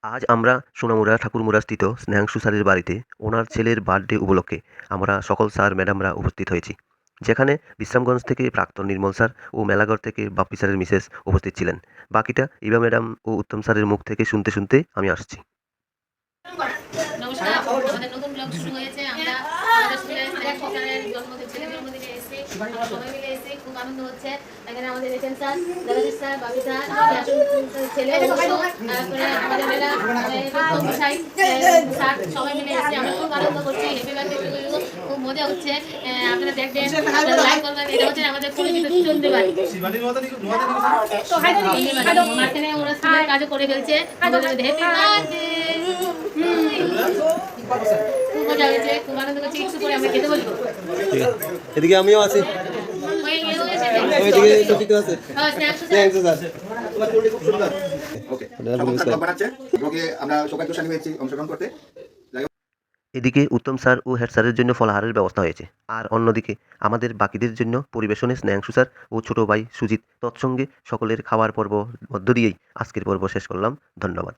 আজ আমরা সোনামুড়া ঠাকুরমুড়াস্থিত স্নেহাংশু স্যারের বাড়িতে ওনার ছেলের বার্থডে উপলক্ষে আমরা সকল স্যার ম্যাডামরা উপস্থিত হয়েছি, যেখানে বিশ্রামগঞ্জ থেকে প্রাক্তন নির্মল স্যার ও মেলাগড় থেকে বাপ্পি স্যারের মিসেস উপস্থিত ছিলেন। বাকিটা ইভা ম্যাডাম ও উত্তম স্যারের মুখ থেকে শুনতে শুনতে আমি আসছি। নমস্কার, আমাদের নতুন ব্লগ শুরু হয়েছে। আমরা আমাদের স্কুলের স্যারের জন্মদিন, ছেলের জন্মদিনে এসেছি। সবাই মিলে এসেছি, খুব আনন্দ হচ্ছে। এখানে আমাদের এসএন স্যার, দাদাজি স্যার, বাবি স্যার, ছেলে, তারপরে আমাদের মেলা স্যার, সবাই মিলে এসেছি। আমরা খুব আনন্দ করছি। হ্যাপি বার্থডে, খুব মজা হচ্ছে। আপনারা দেখবেন, লাইক করবেন। এটা হচ্ছে আমাদের পরিচিত চন্দ্রী বাড়ি। মাঝখানে ওরা স্কুলের কাজও করে ফেলছে। Happy birthday. খুব মজা হয়েছে, খুব আনন্দ করছি। একটু পরে আমরা খেতে বলবো। এদিকে আমিও আছি। এদিকে উত্তম স্যার ও হেড স্যারের জন্য ফলাহারের ব্যবস্থা হয়েছে, আর অন্যদিকে আমাদের বাকিদের জন্য পরিবেশনে স্নেহাংশু স্যার ও ছোট ভাই সুজিত তৎসঙ্গে সকলের খাওয়ার পর্ব মধ্য দিয়েই আজকের পর্ব শেষ করলাম। ধন্যবাদ।